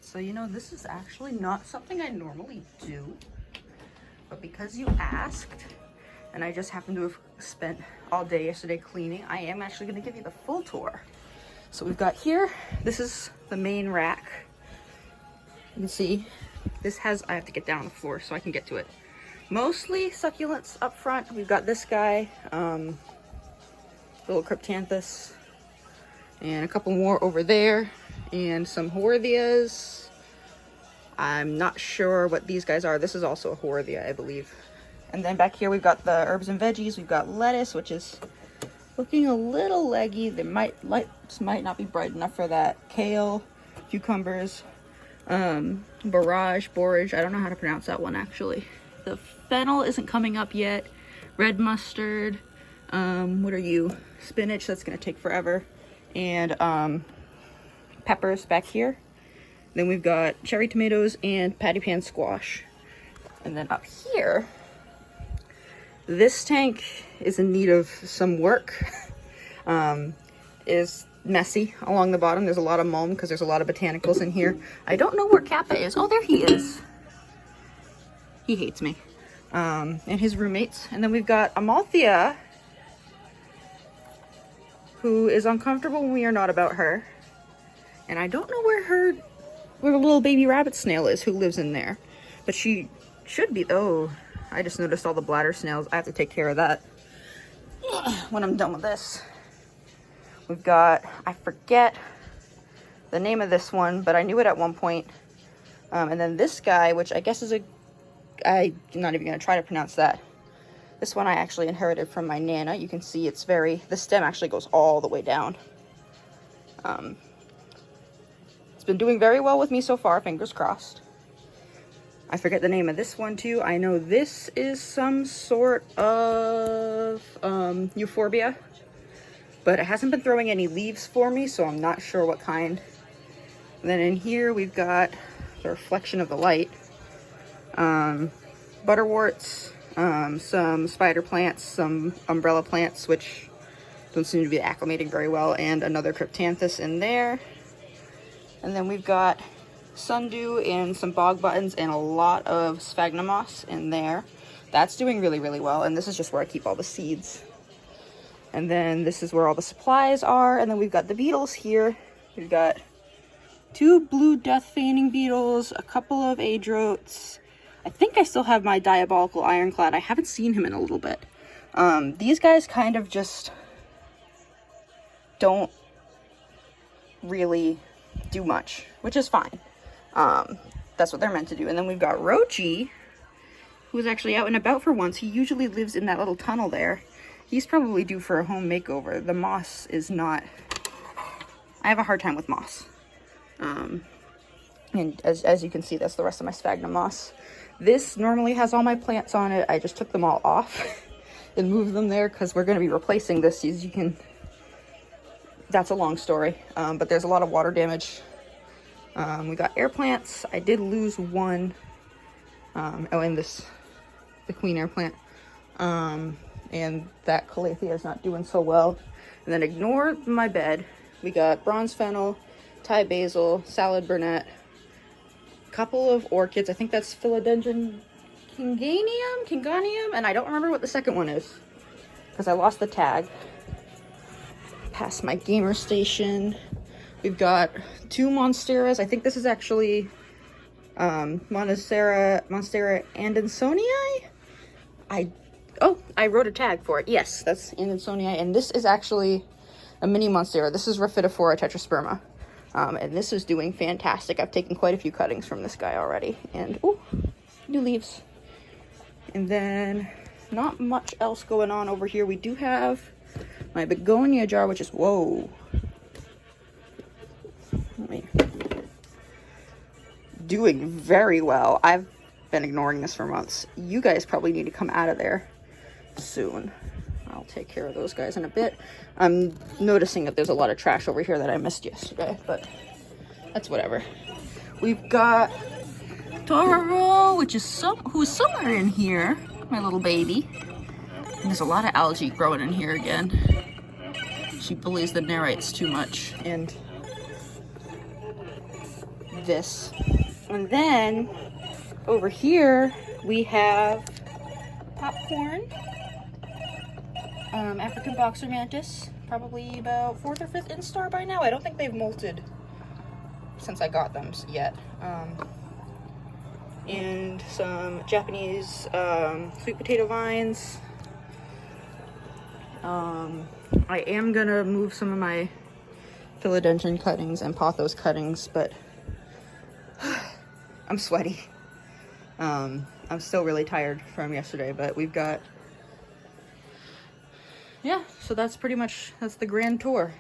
So, you know, this is actually not something I normally do, but because you asked, and I just happened to have spent all day yesterday cleaning, I am actually going to give you the full tour. So we've got here, this is the main rack. You can see, this has, I have to get down on the floor so I can get to it. Mostly succulents up front. We've got this guy, little cryptanthus, and a couple more over there, and some Horthias. I'm not sure what these guys are. This is also a Horthia, I believe. And then back here we've got the herbs and veggies. We've got lettuce, which is looking a little leggy. The lights might not be bright enough for that. Kale, cucumbers, borage. I don't know how to pronounce that one actually. The fennel isn't coming up yet. Red mustard. What are you? Spinach, that's gonna take forever. And peppers back here. Then we've got cherry tomatoes and patty pan squash. And then up here, this tank is in need of some work. Is messy along the bottom. There's a lot of mulm because there's a lot of botanicals in here. I don't know where Kappa is. Oh, there he is. He hates me. And his roommates. And then we've got Amalthea, who is uncomfortable when we are not about her. And I don't know where the little baby rabbit snail is who lives in there. But she should be, oh, I just noticed all the bladder snails. I have to take care of that when I'm done with this. We've got, I forget the name of this one, but I knew it at one point. And then this guy, which I guess is I'm not even going to try to pronounce that. This one I actually inherited from my Nana. You can see it's the stem actually goes all the way down. It's been doing very well with me so far, fingers crossed. I forget the name of this one too. I know this is some sort of euphorbia, but it hasn't been throwing any leaves for me, so I'm not sure what kind. And then in here we've got the reflection of the light. Butterworts, some spider plants, some umbrella plants, which don't seem to be acclimating very well, and another cryptanthus in there. And then we've got sundew and some bog buttons and a lot of sphagnum moss in there. That's doing really, really well. And this is just where I keep all the seeds. And then this is where all the supplies are. And then we've got the beetles here. We've got 2 blue death feigning beetles, a couple of adrotes. I think I still have my diabolical ironclad. I haven't seen him in a little bit. These guys kind of just don't really do much, which is fine. That's what they're meant to do. And then we've got Rochi, who's actually out and about for once. He usually lives in that little tunnel there. He's probably due for a home makeover. The moss is not... I have a hard time with moss. And as you can see, that's the rest of my sphagnum moss. This normally has all my plants on it. I just took them all off and moved them there because we're going to be replacing this. As you can... That's a long story, but there's a lot of water damage. We got air plants. I did lose one. And the queen air plant. And that calathea is not doing so well. And then ignore my bed. We got bronze fennel, Thai basil, salad burnet, couple of orchids. I think that's philodendron kinganium, and I don't remember what the second one is because I lost the tag. Past my gamer station. We've got 2 monsteras. I think this is actually Monstera andersonii. I wrote a tag for it. Yes, that's andersonii, and this is actually a mini monstera. This is Rhaphidophora tetrasperma, and this is doing fantastic. I've taken quite a few cuttings from this guy already, and ooh, new leaves. And then not much else going on over here. We do have my begonia jar, which is, whoa. Doing very well. I've been ignoring this for months. You guys probably need to come out of there soon. I'll take care of those guys in a bit. I'm noticing that there's a lot of trash over here that I missed yesterday, but that's whatever. We've got Tororo, who's somewhere in here, my little baby. And there's a lot of algae growing in here again. She bullies the nerites too much. And this. And then over here we have popcorn, African boxer mantis, probably about 4th or 5th instar by now. I don't think they've molted since I got them yet. And some Japanese sweet potato vines. I am gonna move some of my philodendron cuttings and pothos cuttings, but I'm sweaty. I'm still really tired from yesterday, but we've got, yeah, so that's pretty much, that's the grand tour.